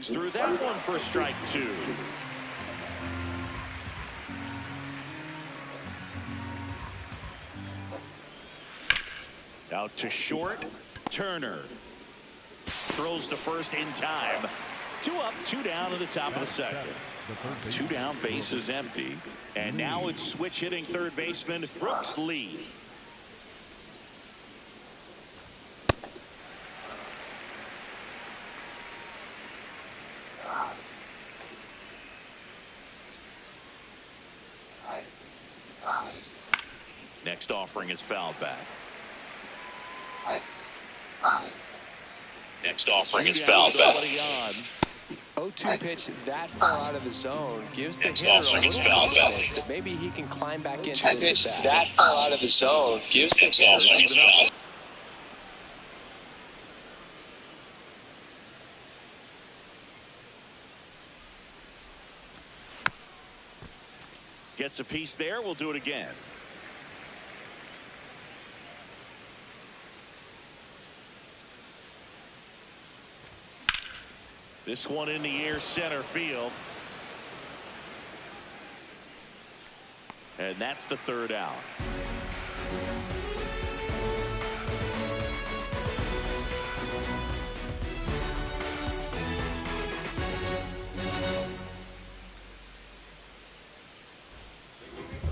Through that one for strike two. Out to short. Turner throws to first in time. 2 up, 2 down in the top of the second. 2 down, base is empty. And now it's switch hitting third baseman Brooks Lee. Next offering is fouled back. Next offering is fouled back. 0-2 pitch that far out of the zone gives the hitter a little confidence that maybe he can climb back into this at bat. That far out of the zone gives the hitter. Gets a piece there. We'll do it again. This one in the air, center field. And that's the third out.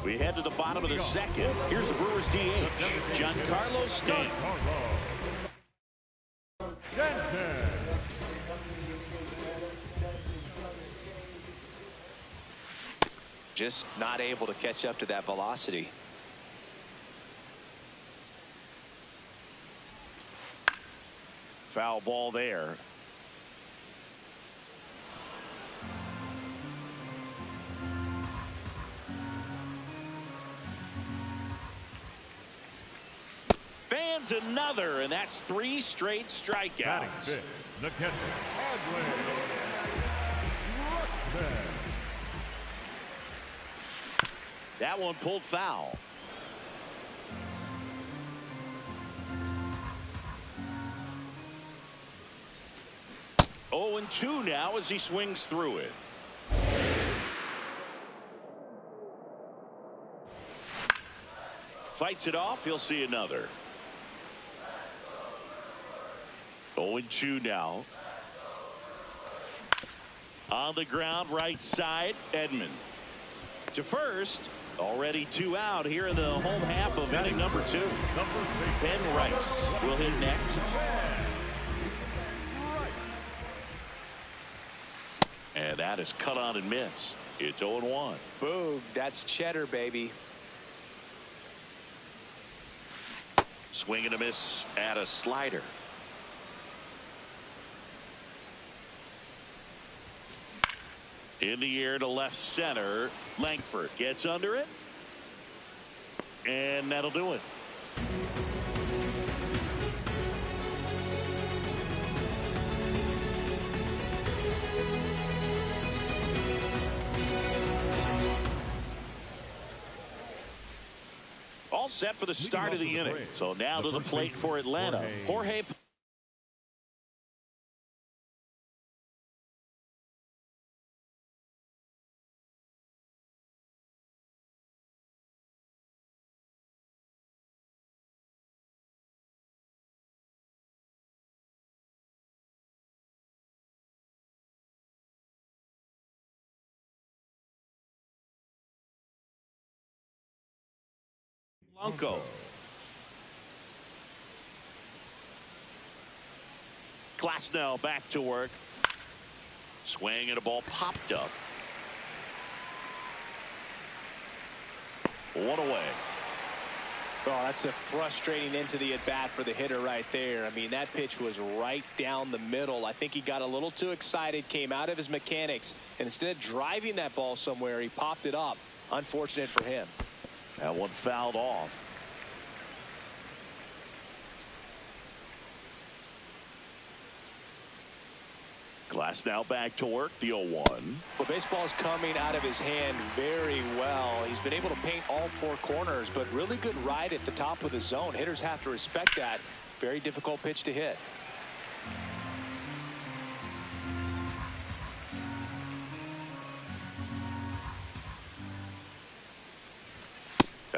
We head to the bottom of the second. Here's the Brewers DH, Giancarlo Stanton. Just not able to catch up to that velocity. Foul ball there. Fans another, and that's 3 straight strikeouts. That one pulled foul. Oh, and 2 now as he swings through it. Fights it off. He'll see another. 0-2 now. On the ground, right side, Edman. To first. Already 2 out here in the home half of inning number 2. Ben Rice will hit next. And that is cut on and missed. It's 0-1. Boom, that's cheddar, baby. Swing and a miss at a slider. In the air to left center. Langford gets under it. And that'll do it. All set for the start of the inning. So now to the plate for Atlanta. Jorge Blanco. Glasnow back to work. Swing and a ball popped up. 1 away. Oh, that's a frustrating end to the at bat for the hitter right there. I mean, that pitch was right down the middle. I think he got a little too excited, came out of his mechanics, and instead of driving that ball somewhere, he popped it up. Unfortunate for him. That one fouled off. Glasnow back to work, the 0-1. Well, baseball's coming out of his hand very well. He's been able to paint all 4 corners, but really good ride at the top of the zone. Hitters have to respect that. Very difficult pitch to hit.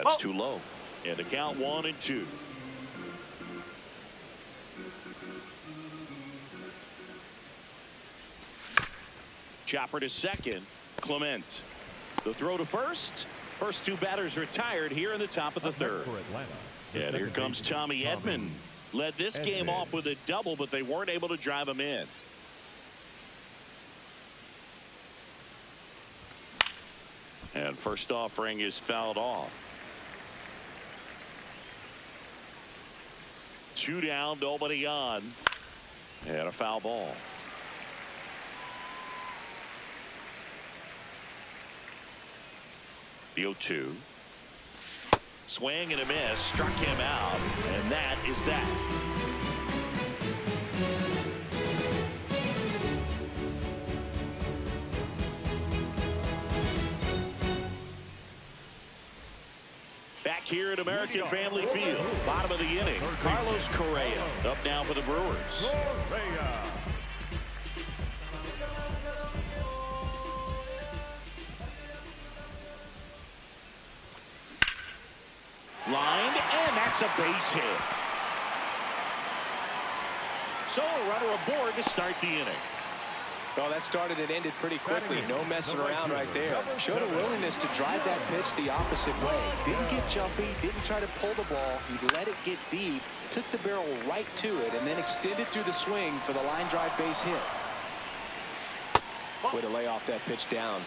That's too low. And the count 1-2. Chopper to second. Clement. The throw to first. First two batters retired here in the top of the third. And here comes Tommy Edman. Led this game off with a double, but they weren't able to drive him in. And first offering is fouled off. 2 down, nobody on. And a foul ball. The 0-2. Swing and a miss. Struck him out. And that is that. Back here at American Family Field. Bottom of the inning. Carlos Correa up now for the Brewers. Lined, and that's a base hit. So a runner aboard to start the inning. Well, that started and ended pretty quickly. No messing around right there. Showed a willingness to drive that pitch the opposite way. Didn't get jumpy, didn't try to pull the ball. He let it get deep, took the barrel right to it, and then extended through the swing for the line drive base hit. Way to lay off that pitch down.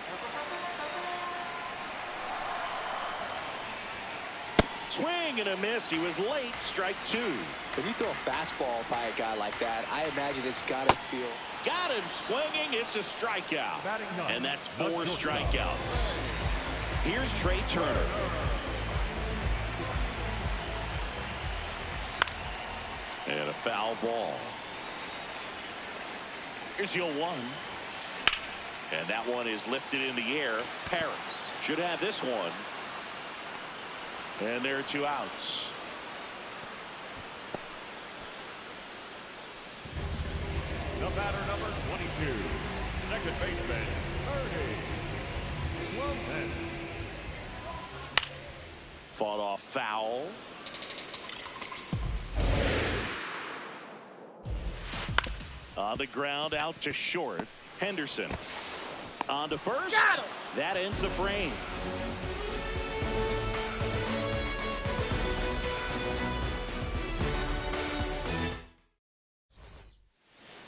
Swing and a miss. He was late. Strike 2. When you throw a fastball by a guy like that, I imagine it's got to feel. Got him swinging. It's a strikeout. And that's 4 strikeouts. Here's Trey Turner. And a foul ball. Here's the 0-1. And that one is lifted in the air. Harris should have this one. And there are 2 outs. The batter, number 22, second baseman, Ernie Clement. Fought off foul. On the ground, out to short. Henderson on to first. That ends the frame.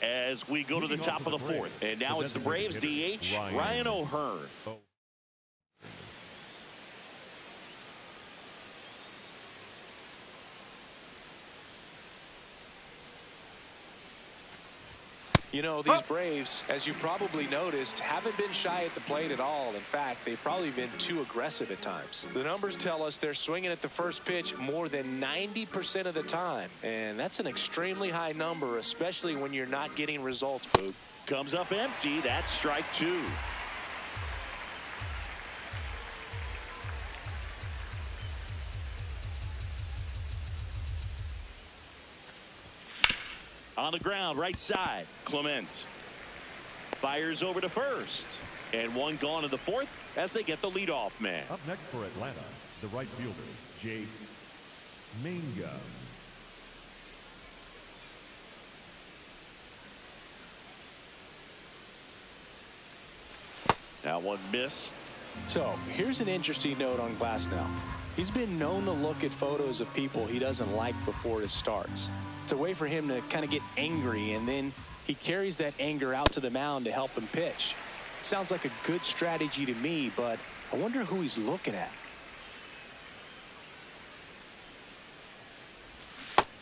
As we go to the top of the 4th. And now it's the Braves DH, Ryan O'Hearn. You know, these Braves, as you probably noticed, haven't been shy at the plate at all. In fact, they've probably been too aggressive at times. The numbers tell us they're swinging at the first pitch more than 90% of the time. And that's an extremely high number, especially when you're not getting results, Boog. Comes up empty. That's strike 2. On the ground, right side, Clement fires over to first, and one gone in the 4th as they get the leadoff man. Up next for Atlanta, the right fielder, Jake Minga. That one missed. So here's an interesting note on Glasnow. He's been known to look at photos of people he doesn't like before it starts. It's a way for him to kind of get angry, and then he carries that anger out to the mound to help him pitch. Sounds like a good strategy to me, but I wonder who he's looking at.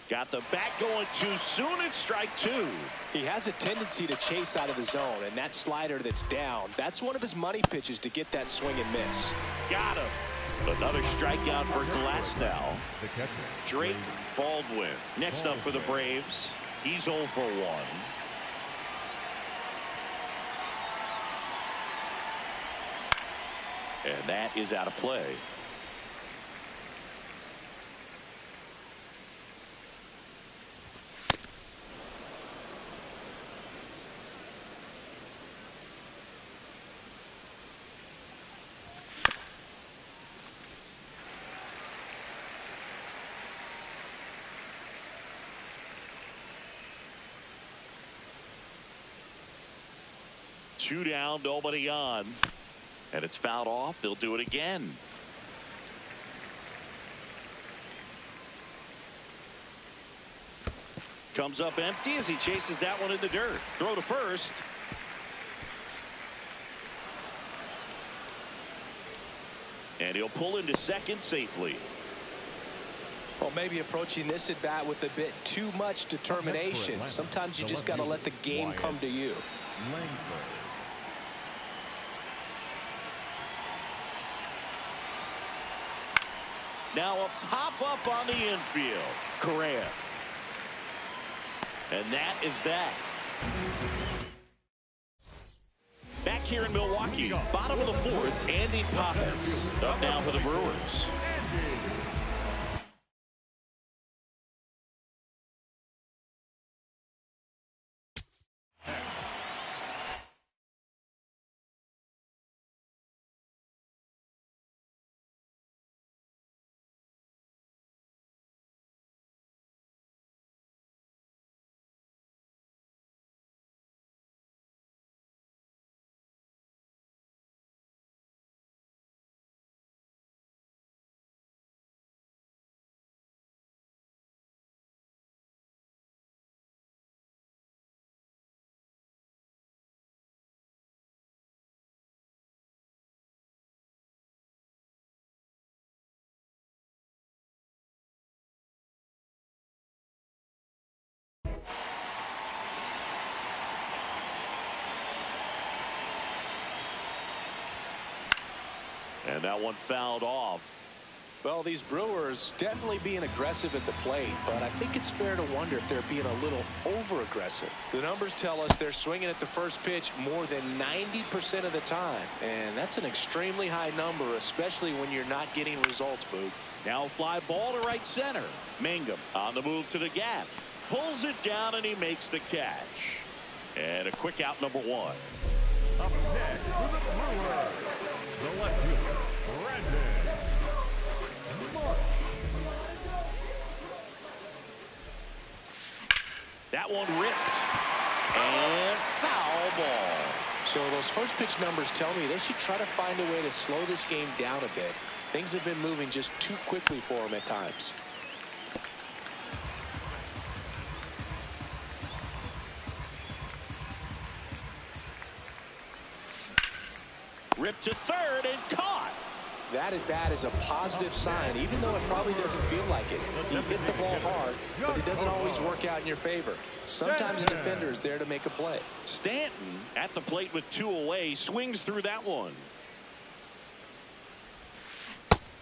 Got the bat going too soon. It's strike 2. He has a tendency to chase out of the zone, and that slider that's down, that's one of his money pitches to get that swing and miss. Got him. Another strikeout for Glasnow. Drake Baldwin next up for the Braves. He's 0 for 1. And that is out of play. 2 down, nobody on. And it's fouled off. They'll do it again. Comes up empty as he chases that one in the dirt. Throw to first. And he'll pull into second safely. Well, maybe approaching this at bat with a bit too much determination. Sometimes you just got to let the game come to you. Now a pop-up on the infield. Correa. And that is that. Back here in Milwaukee, bottom of the fourth, Andy Pappas up now for the Brewers. And that one fouled off. Well, these Brewers definitely being aggressive at the plate, but I think it's fair to wonder if they're being a little over-aggressive. The numbers tell us they're swinging at the first pitch more than 90% of the time, and that's an extremely high number, especially when you're not getting results, Boog. Now a fly ball to right center. Mangum on the move to the gap. Pulls it down, and he makes the catch. And a quick out, number one. Up next for the Brewers, the left fielder, Brandon Mark. That one ripped. And foul ball. So those first pitch numbers tell me they should try to find a way to slow this game down a bit. Things have been moving just too quickly for them at times. Ripped to third and caught. That at bat is a positive sign, even though it probably doesn't feel like it. You hit the ball hard, but it doesn't always work out in your favor. Sometimes a defender is there to make a play. Stanton at the plate with 2 away, swings through that one.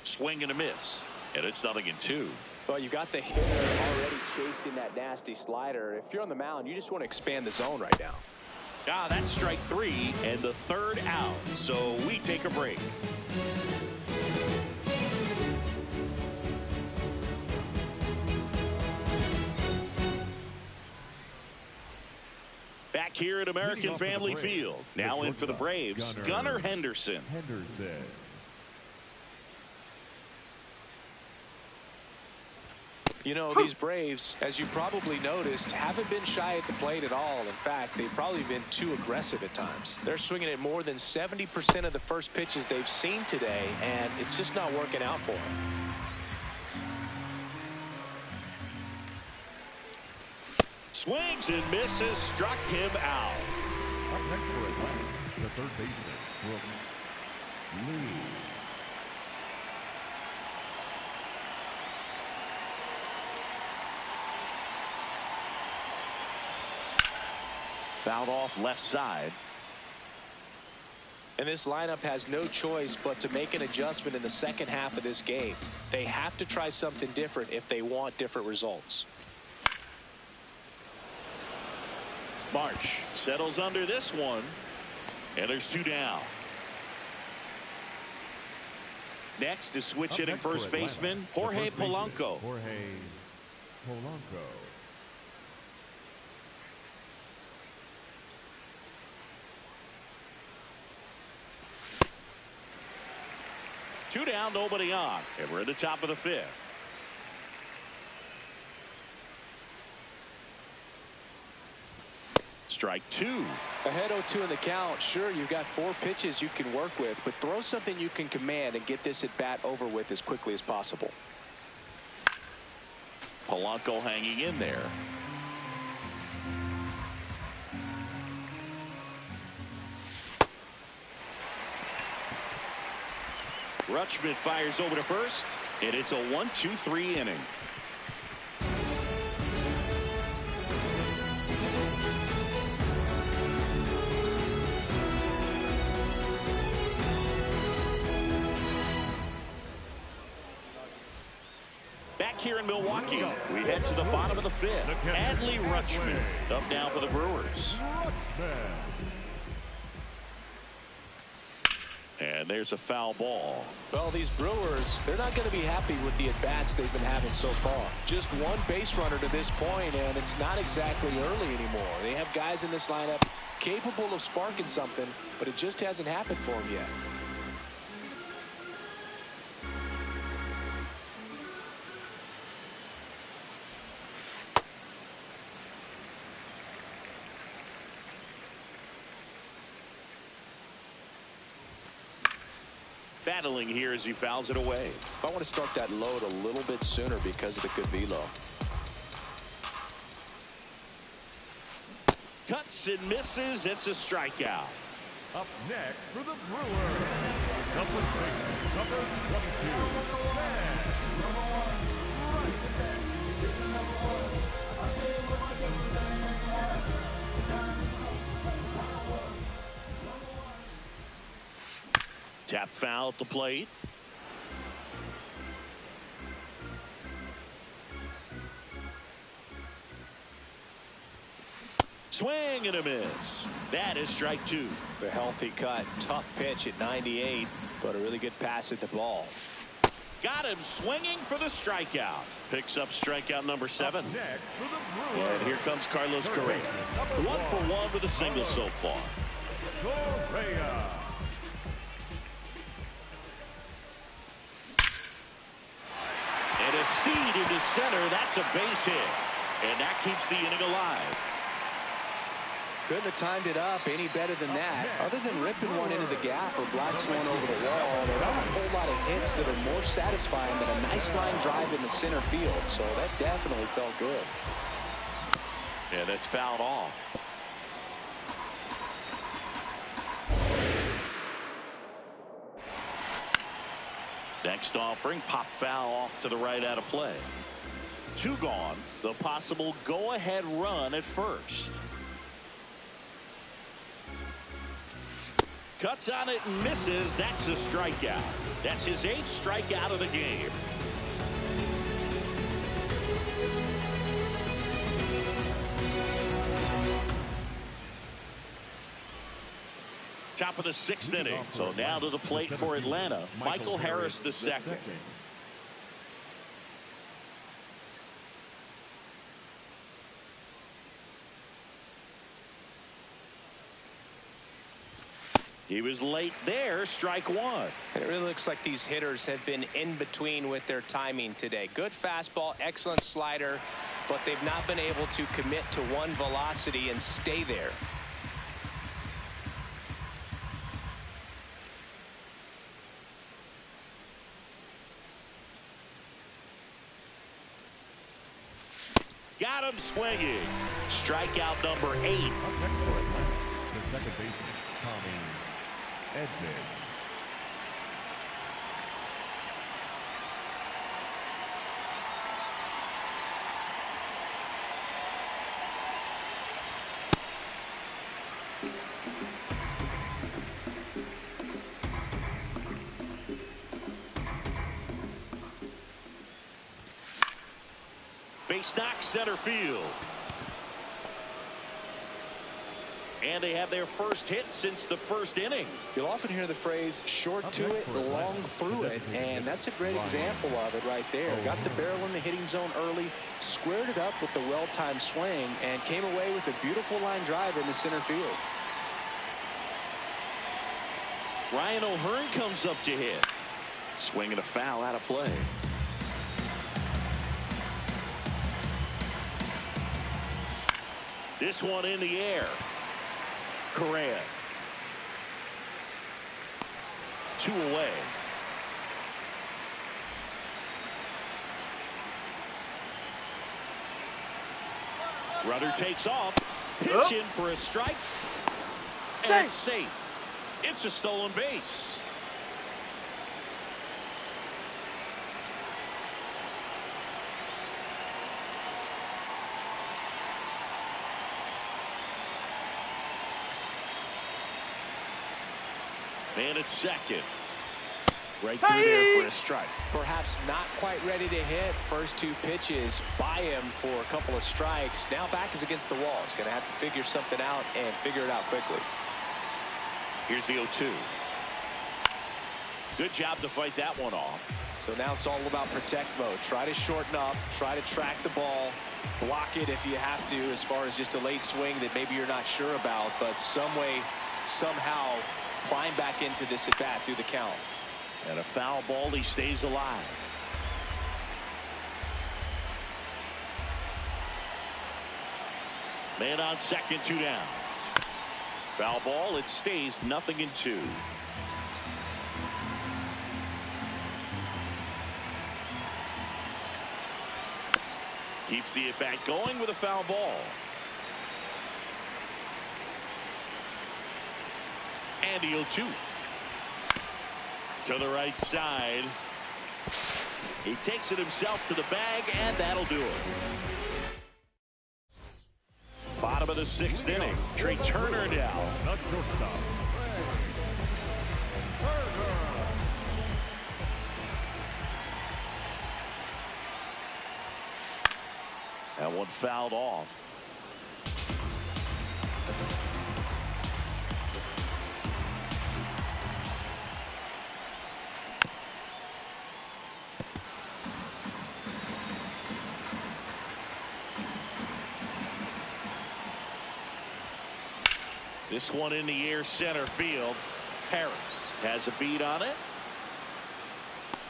Swing and a miss, and it's 0-2. Well, you got the hitter already chasing that nasty slider. If you're on the mound, you just want to expand the zone right now. Ah, that's strike 3 and the third out. So we take a break. Back here at American Family Field. Now in for the Braves, Gunnar Henderson. You know, these Braves, as you probably noticed, haven't been shy at the plate at all. In fact, they've probably been too aggressive at times. They're swinging at more than 70% of the first pitches they've seen today, and it's just not working out for them. Swings and misses, struck him out. Up next for Atlanta, the third baseman, Brooks Lee. Fouled off left side. And this lineup has no choice but to make an adjustment in the second half of this game. They have to try something different if they want different results. March settles under this one, and there's 2 down. Next is switch hitting first baseman Jorge Polanco. Jorge Polanco. Two down, nobody on, and we're at the top of the 5th. strike two. Ahead 0-2 in the count. Sure, you've got 4 pitches you can work with, but throw something you can command and get this at bat over with as quickly as possible. Polanco hanging in there. Rutschman fires over to first, and it's a 1-2-3 inning. Back here in Milwaukee, we head to the bottom of the 5th. Adley Rutschman up now for the Brewers. And there's a foul ball. Well, these Brewers, they're not going to be happy with the at-bats they've been having so far. Just one base runner to this point, and it's not exactly early anymore. They have guys in this lineup capable of sparking something, but it just hasn't happened for them yet. Battling here as he fouls it away. I want to start that load a little bit sooner because of the good velo. Cuts and misses. It's a strikeout. Up next for the Brewers, number 22. Tap foul at the plate. Swing and a miss. That is strike two. A healthy cut. Tough pitch at 98, but a really good pass at the ball. Got him swinging for the strikeout. Picks up strikeout number 7. Next for the Brewers, And here comes Carlos Correa. 1 for 1 with a single so far. Correa. And a seed into center. That's a base hit. And that keeps the inning alive. Couldn't have timed it up any better than that. Other than ripping one into the gap or blasting one over the wall, there aren't a whole lot of hits that are more satisfying than a nice line drive in the center field. So that definitely felt good. Yeah, that's fouled off. Next offering, pop foul off to the right out of play. 2 gone. The possible go-ahead run at first. Cuts on it and misses. That's a strikeout. That's his 8th strikeout of the game. Top of the 6th inning. So now to the plate for Atlanta, Michael Harris II. He was late there, strike 1. And it really looks like these hitters have been in between with their timing today. Good fastball, excellent slider, but they've not been able to commit to one velocity and stay there. Got him swinging. Strikeout number 8. The second baseman, Tommy Edman. Base knock center field. And they have their first hit since the first inning. You'll often hear the phrase short to it, long through it, and that's a great example of it right there. Got the barrel in the hitting zone early, squared it up with the well-timed swing, and came away with a beautiful line drive in the center field. Ryan O'Hearn comes up to hit. Swinging a foul out of play. This one in the air. Correa. 2 away. Runner takes off. Pitch in for a strike. And it's safe. It's a stolen base. And it's second. Right through there for a strike. Perhaps not quite ready to hit. First 2 pitches by him for a couple of strikes. Now back is against the wall. He's going to have to figure something out and figure it out quickly. Here's the 0-2. Good job to fight that one off. So now it's all about protect mode. Try to shorten up. Try to track the ball. Block it if you have to, as far as just a late swing that maybe you're not sure about. But some way, somehow, climb back into this at bat through the count. And a foul ball, he stays alive. Man on second, 2 down. Foul ball, it stays 0-2. Keeps the at-bat going with a foul ball. And the 0-2. To the right side. He takes it himself to the bag, and that'll do it. Bottom of the 6th inning. Trey Turner down. Not shortstop. That one fouled off. This one in the air, center field. Harris has a beat on it.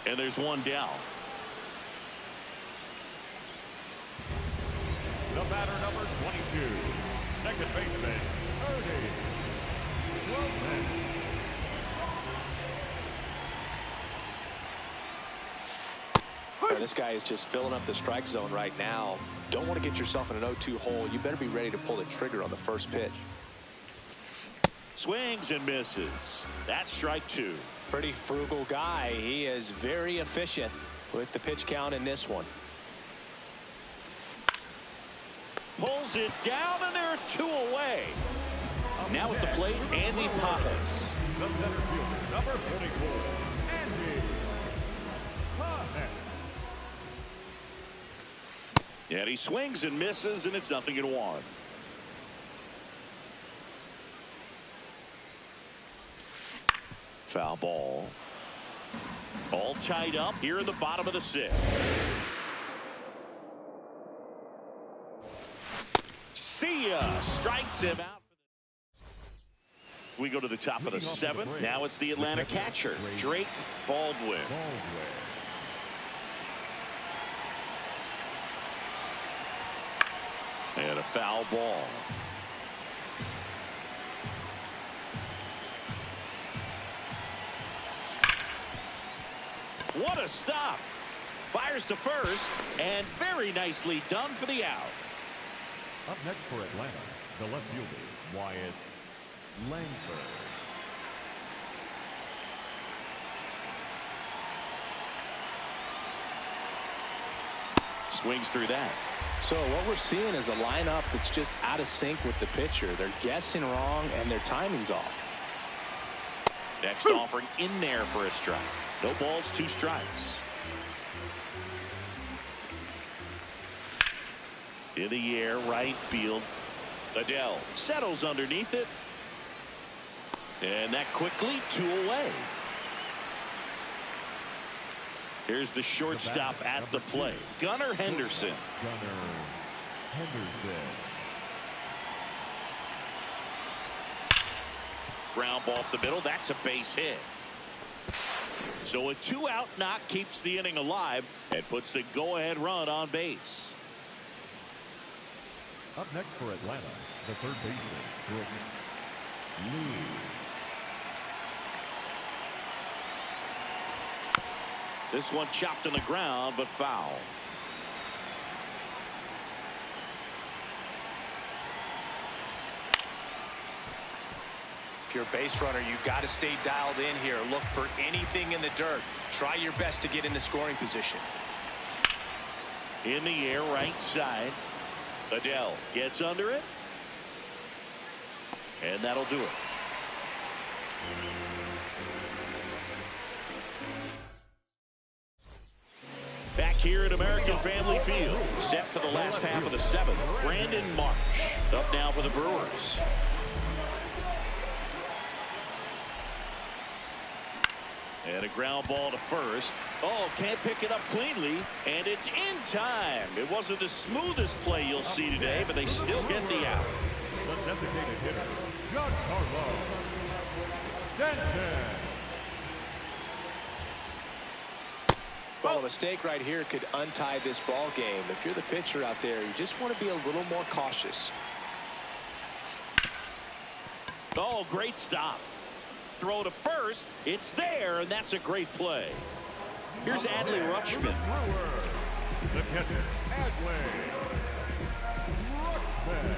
And there's one down. The batter, number 22, second baseman, Ernie. This guy is just filling up the strike zone right now. Don't want to get yourself in an 0-2 hole. You better be ready to pull the trigger on the first pitch. Swings and misses. That's strike 2. Pretty frugal guy. He is very efficient with the pitch count in this one. Pulls it down, and there are 2 away. Now at the plate, Andy Pappas. The center fielder, number 44, Andy Pappas. And he swings and misses, and it's 0-1. Foul ball. All tied up here in the bottom of the 6th. See ya. Strikes him out. We go to the top of the 7th. Now it's the Atlanta catcher, Drake Baldwin. And a foul ball. What a stop. Fires to first, and very nicely done for the out. Up next for Atlanta, the left fielder, Wyatt Langford. Swings through that. So what we're seeing is a lineup that's just out of sync with the pitcher. They're guessing wrong, and their timing's off. Next offering in there for a strike. No balls, 2 strikes. In the air, right field. Adele settles underneath it. And that quickly, 2 away. Here's the shortstop at the plate, Gunnar Henderson. Gunnar Henderson. Ground ball up the middle. That's a base hit. So a 2-out knock keeps the inning alive and puts the go-ahead run on base. Up next for Atlanta, the third baseman, Brooks This one chopped on the ground, but foul. If you're a base runner, you've got to stay dialed in here. Look for anything in the dirt. Try your best to get in the scoring position. In the air, right side. Adele gets under it. And that'll do it. Back here at American Family Field, set for the last half of the seventh. Brandon Marsh up now for the Brewers. And a ground ball to first. Oh, can't pick it up cleanly. And it's in time. It wasn't the smoothest play you'll see today, but they still get the out. The designated hitter, Giancarlo Stanton. Well, a mistake right here could untie this ball game. If you're the pitcher out there, you just want to be a little more cautious. Oh, great stop. Throw to first. It's there, and that's a great play. Here's Adley Rutschman. The catcher, Adley Rutschman.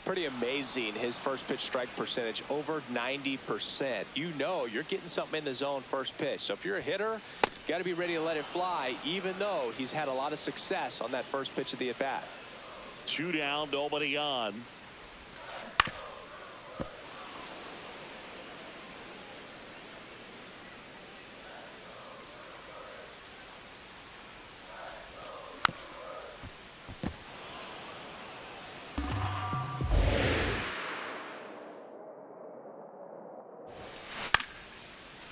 Pretty amazing, his first pitch strike percentage over 90%. You know you're getting something in the zone first pitch. So if you're a hitter, you got to be ready to let it fly, even though he's had a lot of success on that first pitch of the at-bat. 2 down, nobody on.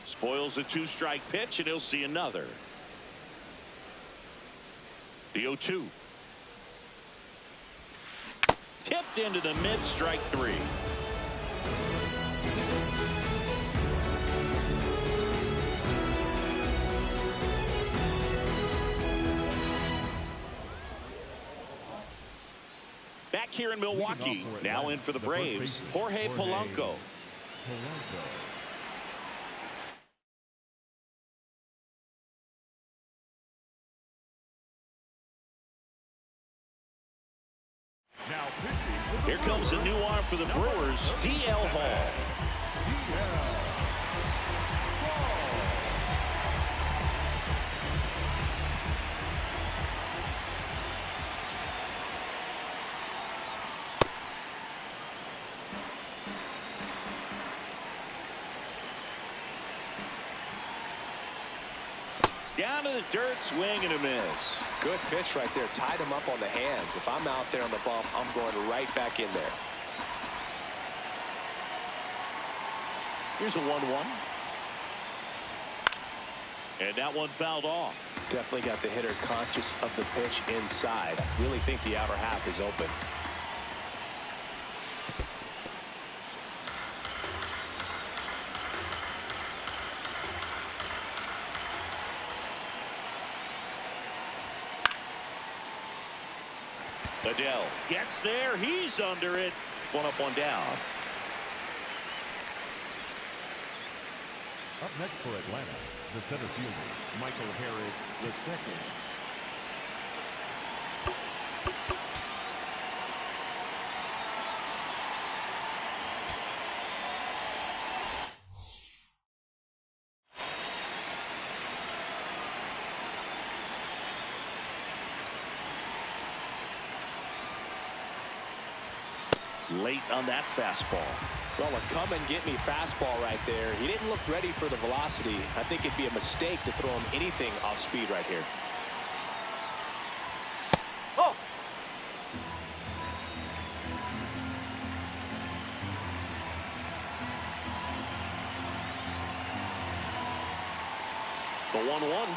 Spoils a 2-strike pitch, and he'll see another. The 0-2. Tipped into the mid, strike 3. Back here in Milwaukee, now in for the Braves, Jorge Polanco. Here comes a new arm for the Brewers, D.L. Hall. Down to the dirt, swing and a miss. Good pitch right there. Tied him up on the hands. If I'm out there on the bump, I'm going right back in there. Here's a 1-1. And that one fouled off. Definitely got the hitter conscious of the pitch inside. I really think the outer half is open. Adele gets there. He's under it. One up, one down. Up next for Atlanta, the center fielder, Michael Harris II. Late on that fastball. Well, a come and get me fastball right there. He didn't look ready for the velocity. I think it'd be a mistake to throw him anything off speed right here. Oh! The 1-1.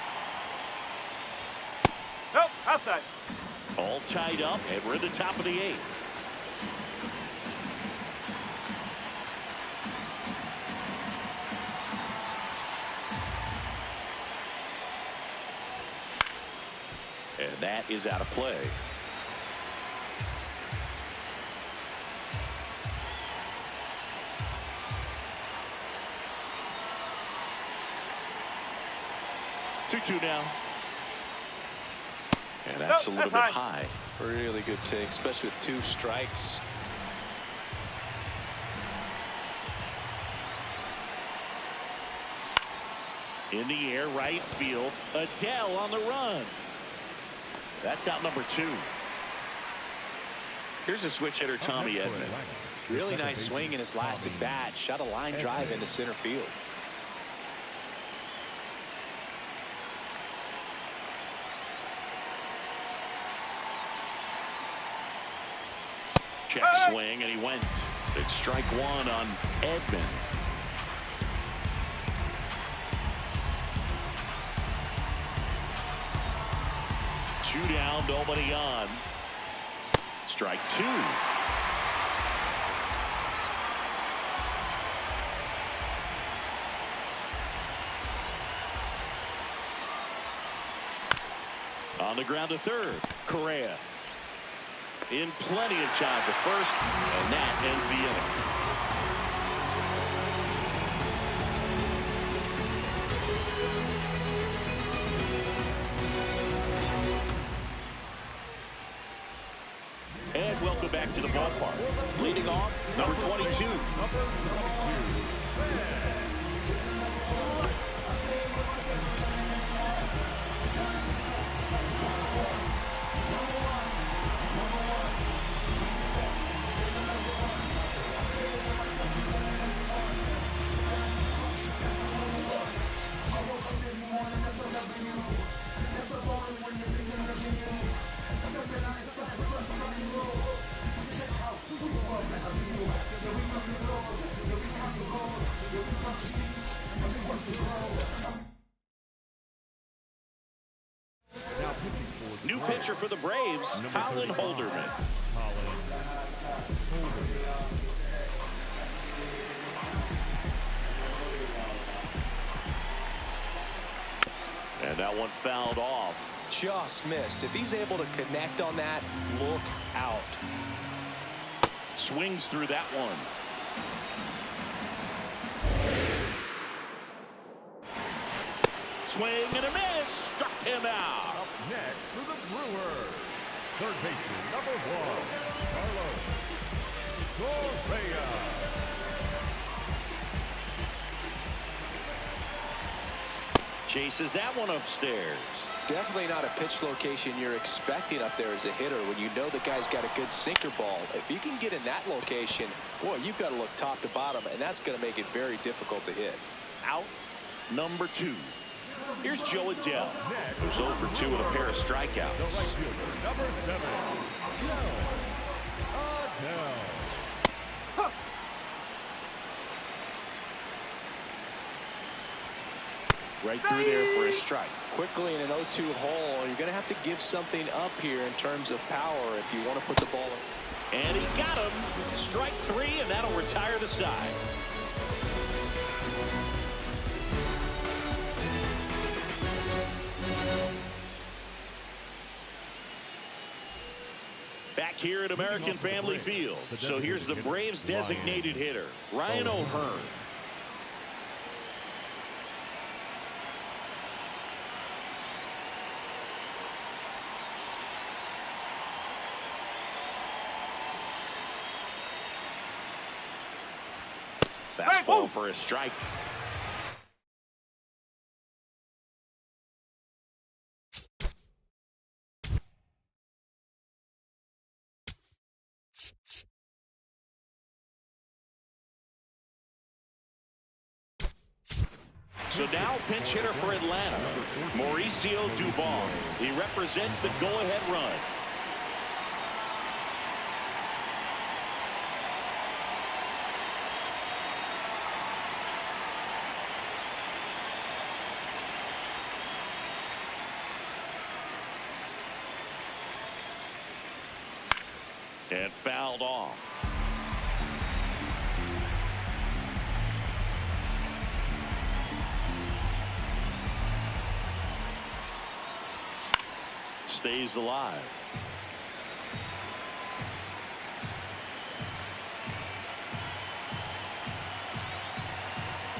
Nope, outside. All tied up, and we're at the top of the 8th. And that is out of play. 2-2 now. And that's a little bit high. Really good take, especially with 2 strikes. In the air, right field. Adele on the run. That's out number 2. Here's a switch hitter, Tommy Edman. Really nice swing in his last at bat. Shot a line drive into center field. Check swing, and he went. It's strike 1 on Edman. Two down, nobody on. Strike 2. On the ground to third. Correa. In plenty of time to first, and that ends the inning. And welcome back to the ballpark. Leading off, number 22. New pitcher for the Braves, Colin Holderman. And that one fouled off. Just missed. If he's able to connect on that, look out. Swings through that one. Swing and a miss. Struck him out. Up next for the Brewers, third baseman, number 1, Carlos Correa. Chases that one upstairs. Definitely not a pitch location you're expecting up there as a hitter when you know the guy's got a good sinker ball. If you can get in that location, boy, you've got to look top to bottom, and that's going to make it very difficult to hit. Out number 2. Here's Joe Adele, who's 0 for 2 with a pair of strikeouts. Number 7, Adele. Right through there for a strike. Quickly in an 0-2 hole, you're going to have to give something up here in terms of power if you want to put the ball in. And he got him. Strike 3, and that'll retire the side. Back here at American Family Field. So here's the Braves designated hitter, Ryan O'Hearn. Fastball for a strike. So now pinch hitter for Atlanta, Mauricio Dubon. He represents the go-ahead run. And fouled off. Stays alive.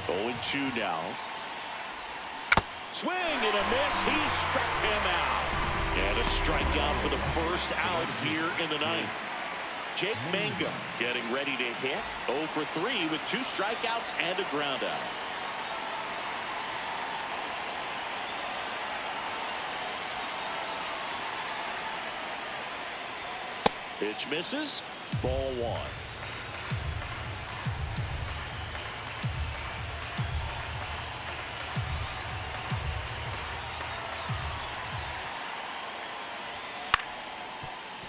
Oh, 0-2 now. Swing and a miss. He struck him out. And a strikeout for the first out here in the ninth. Jake Mangum getting ready to hit. 0 for 3 with 2 strikeouts and a ground out. Pitch misses. Ball 1.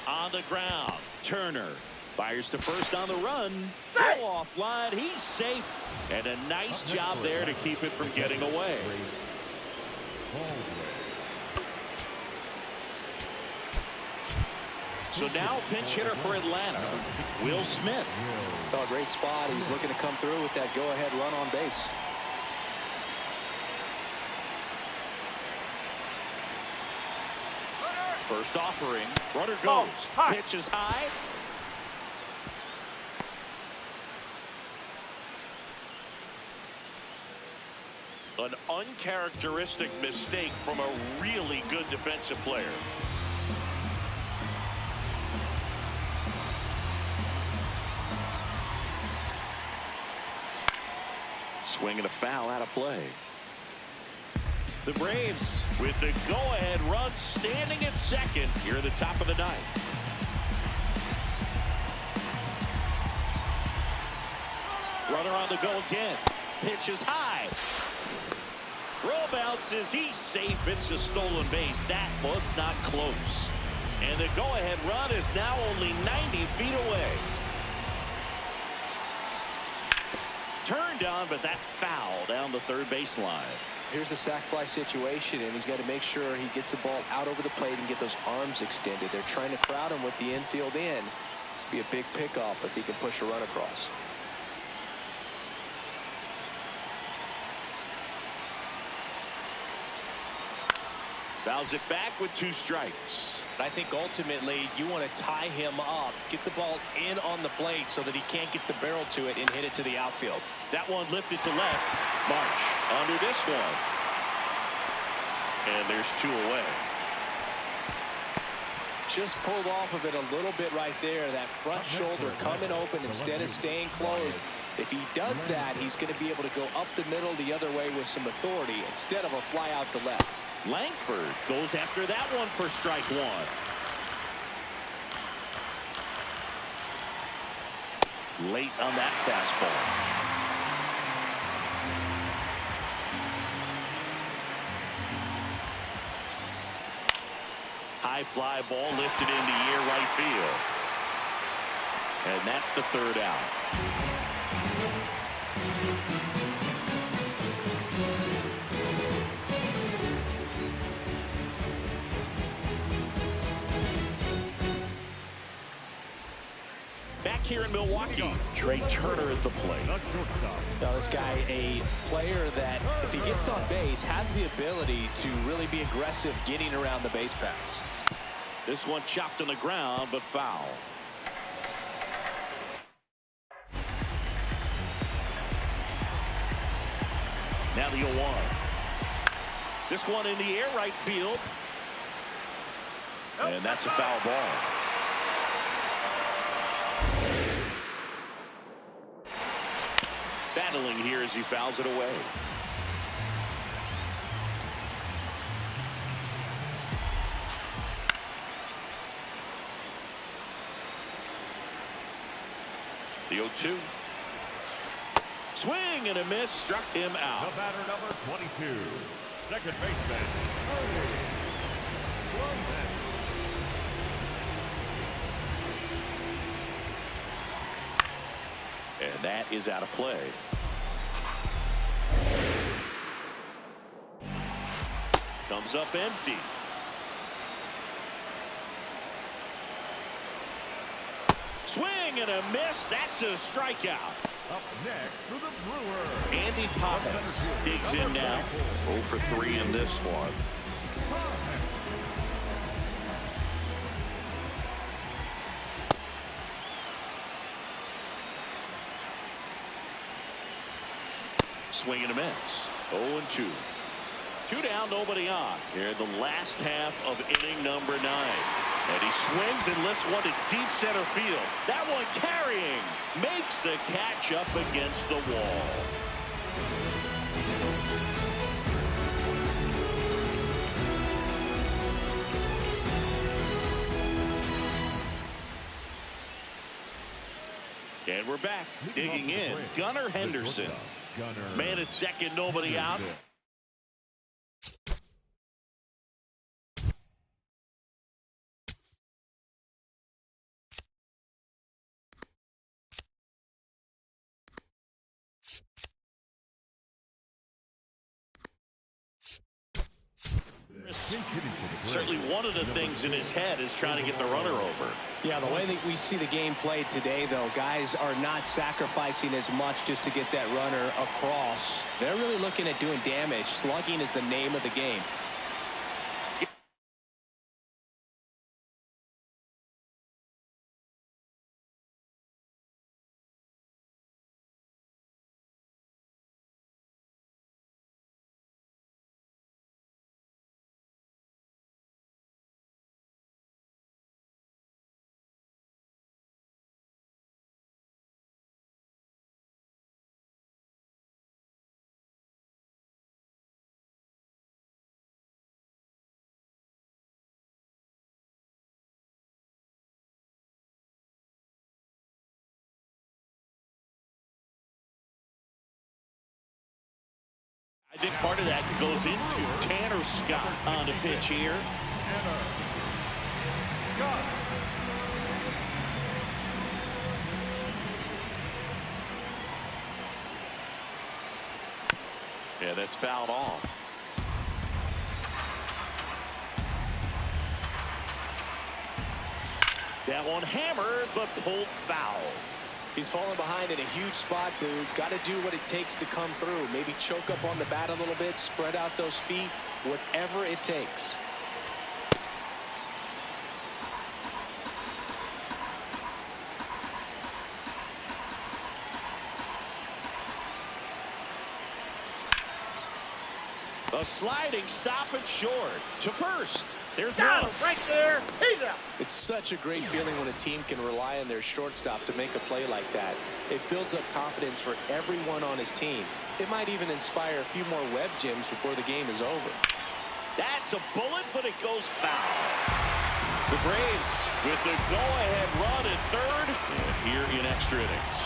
On the ground, Turner fires to first on the run. Throw off line. He's safe. And a nice job there to keep it from getting away. So now pinch hitter for Atlanta, Will Smith. Oh, great spot. He's looking to come through with that go-ahead run on base. First offering. Runner goes. Pitch is high. An uncharacteristic mistake from a really good defensive player. Swing and a foul out of play. The Braves with the go-ahead run standing at second here at the top of the ninth. Runner on the go again. Pitch is high. Throw bounces. He's safe. It's a stolen base. That was not close. And the go-ahead run is now only 90 feet away. Turned on, but that's foul down the third baseline. Here's a sac fly situation, and he's got to make sure he gets the ball out over the plate and get those arms extended. They're trying to crowd him with the infield in. This would be a big pickoff if he can push a run across. Fouls it back with 2 strikes. I think ultimately you want to tie him up, get the ball in on the plate so that he can't get the barrel to it and hit it to the outfield. That one lifted to left. Marsh under this one. And there's 2 away. Just pulled off of it a little bit right there. That front shoulder coming open instead of staying closed. If he does that, he's going to be able to go up the middle the other way with some authority instead of a fly out to left. Langford goes after that one for strike 1. Late on that fastball. High fly ball lifted into near right field. And that's the 3rd out. Back here in Milwaukee, Trey Turner at the plate. Now this guy, a player that if he gets on base has the ability to really be aggressive getting around the base paths. This one chopped on the ground, but foul. Now the 0-1. This one in the air right field. And that's a foul ball. Battling here as he fouls it away. The 0-2. Swing and a miss, struck him out. The batter number 22, second baseman, and that is out of play. Comes up empty. Swing and a miss. That's a strikeout. Up next for the Brewers, Andy Pappas digs in now. 0 for 3 in this one. Swing and a miss. 0-2. Two down, nobody on. Here in the last half of inning number 9. And he swings and lifts one to deep center field. That one carrying. Makes the catch up against the wall. And we're back. Digging in. Gunnar Henderson. Man at second, nobody out. Certainly one of the things in his head is trying to get the runner over. Yeah, the way that we see the game played today, though, guys are not sacrificing as much just to get that runner across. They're really looking at doing damage. Slugging is the name of the game. I think part of that goes into Tanner Scott on the pitch here. Yeah, that's fouled off. That one hammered, but pulled foul. He's falling behind in a huge spot, dude. Got to do what it takes to come through. Maybe choke up on the bat a little bit, spread out those feet, whatever it takes. A sliding stop it short to first. There's Got one him right there. He's out. It's such a great feeling when a team can rely on their shortstop to make a play like that. It builds up confidence for everyone on his team. It might even inspire a few more web gyms before the game is over. That's a bullet, but it goes foul. The Braves with the go-ahead run at third, and here in extra innings.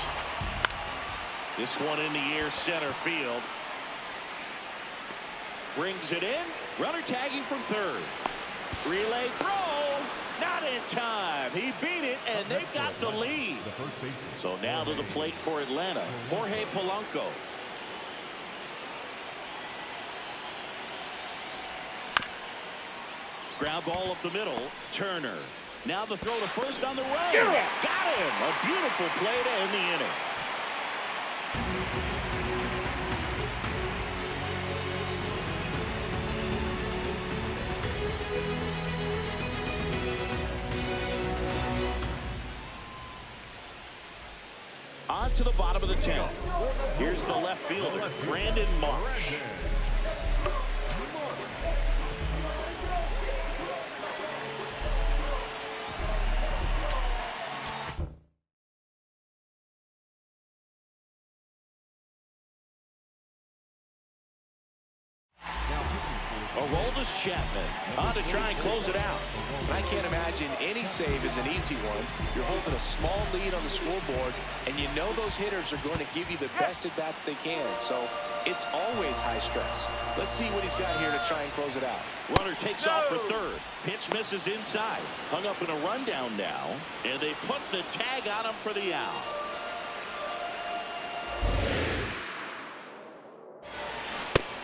This one in the air, center field. Brings it in. Runner tagging from third. Relay throw. Not in time. He beat it, and they've got the lead. So now to the plate for Atlanta, Jorge Polanco. Ground ball up the middle. Turner. Now the throw to first on the run. Got him. A beautiful play to end the inning. On to the bottom of the 10th. Here's the left fielder, Brandon Marsh. Aroldis Chapman on to try and close it out. I can't imagine any save is an easy one. You're holding a small lead on the scoreboard, and you know those hitters are going to give you the best at-bats they can. So it's always high stress. Let's see what he's got here to try and close it out. Runner takes off for third. Pitch misses inside. Hung up in a rundown now, and they put the tag on him for the out.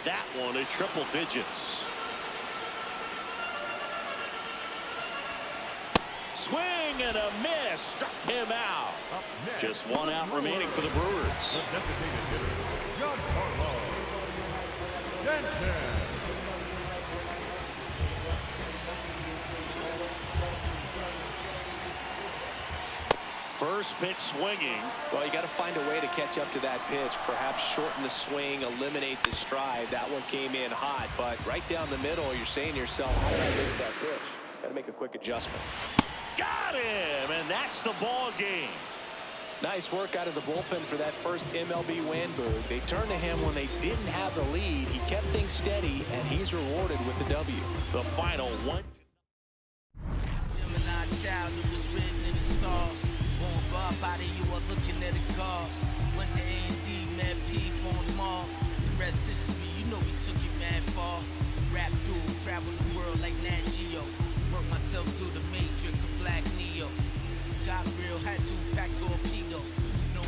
That one in triple digits. Swing and a miss. Struck him out. Just one out remaining for the Brewers. First pitch swinging. Well, you got to find a way to catch up to that pitch. Perhaps shorten the swing, eliminate the stride. That one came in hot, but right down the middle, you're saying to yourself, how did I miss that pitch? Got to make a quick adjustment. Got him, and that's the ball game. Nice work out of the bullpen for that first MLB win, Boog. They turned to him when they didn't have the lead. He kept things steady, and he's rewarded with the W. The final one. Gemini child, it was written in the stars. Born God body, you are looking at a God. Went to A&D, man, P, phone them all. The rest history, you know we took it mad far. Rap dude, travel the world like Nat Geo. Work myself through the matrix of Black Neo. Got real, had to pack torpedo. No.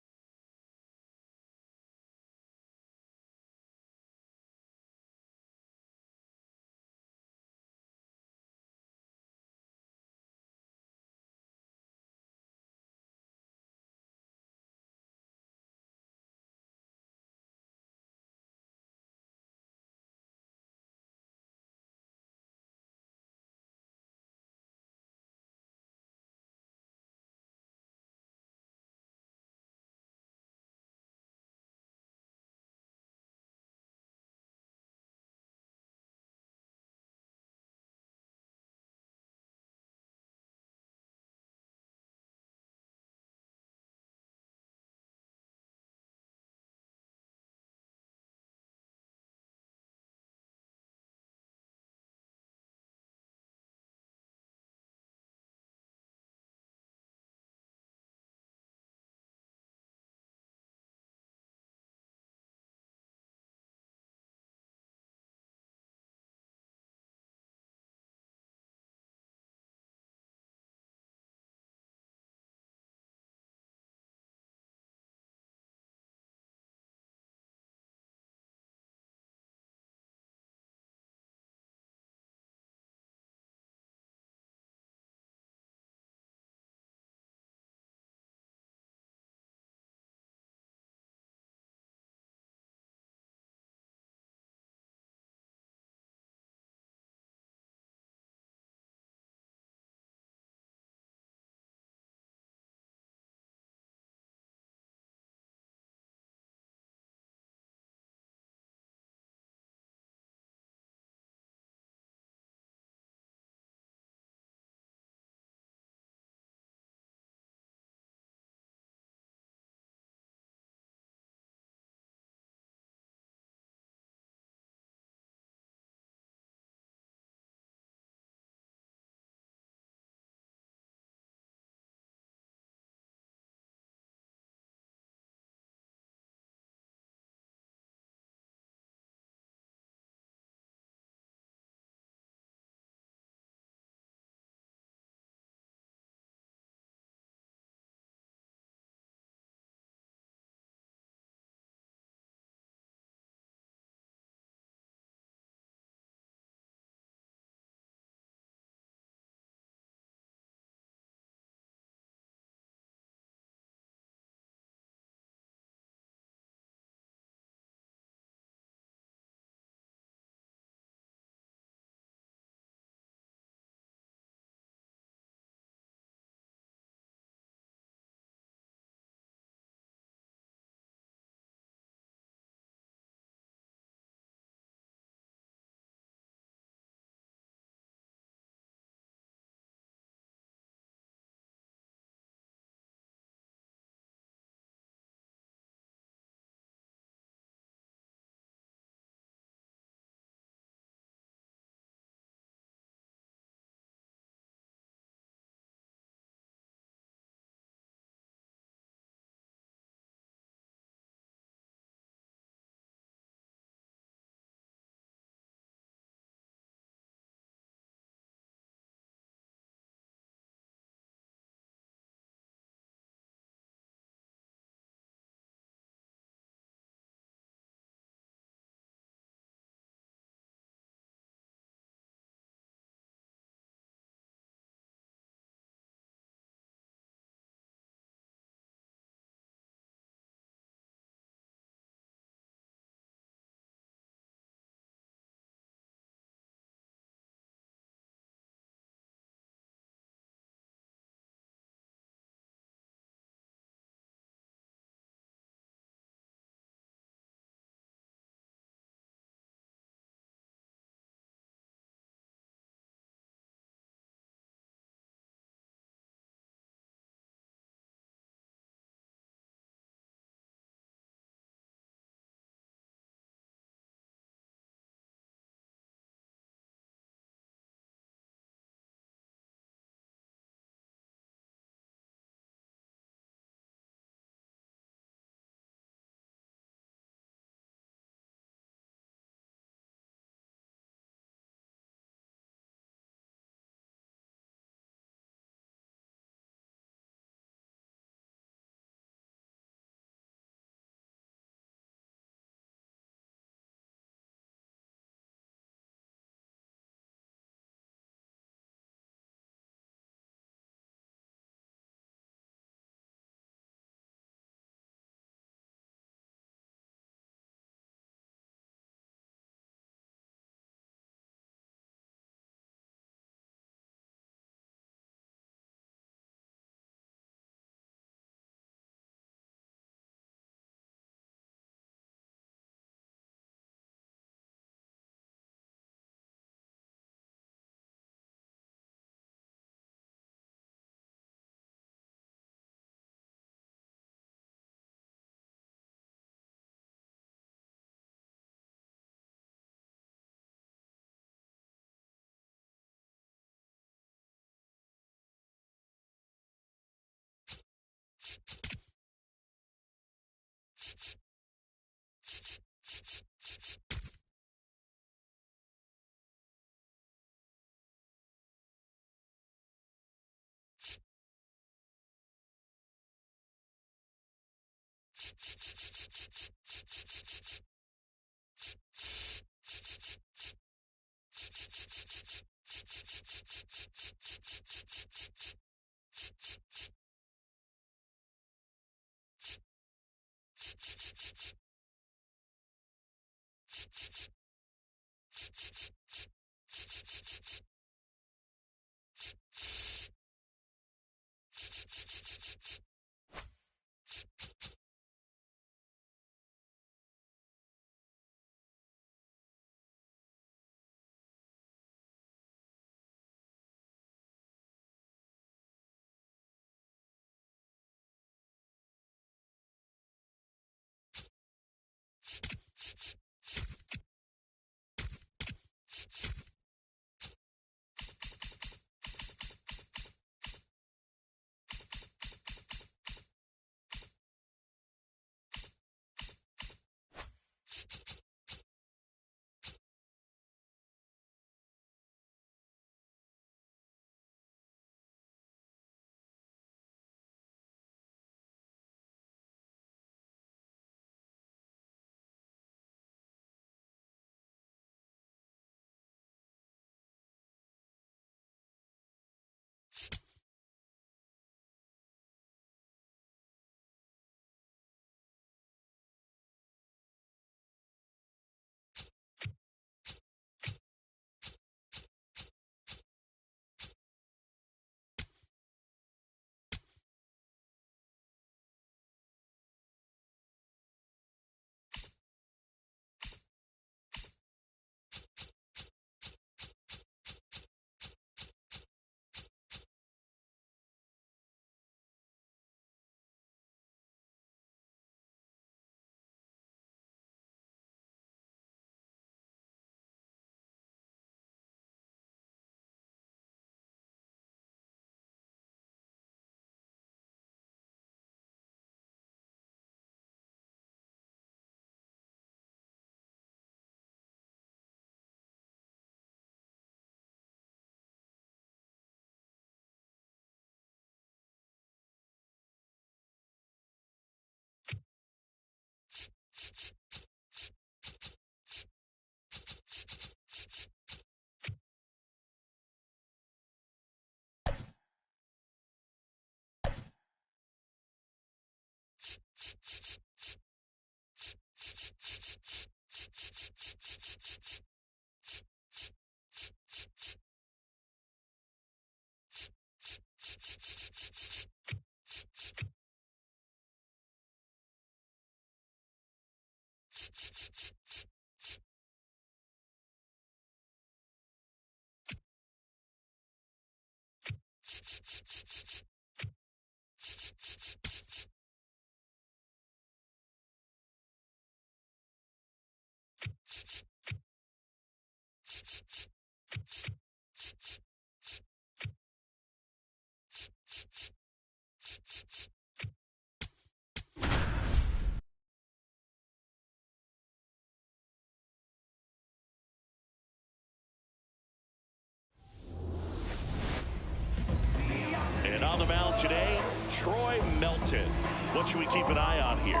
And on the mound today, Troy Melton. What should we keep an eye on here?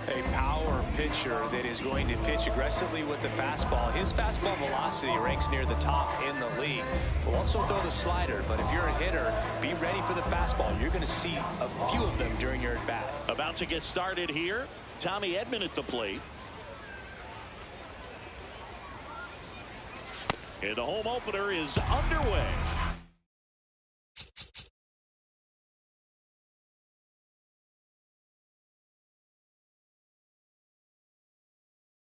A power pitcher that is going to pitch aggressively with the fastball. His fastball velocity ranks near the top in the league. Will also throw the slider, but if you're a hitter, be ready for the fastball. You're going to see a few of them during your at-bat. About to get started here. Tommy Edman at the plate. And the home opener is underway.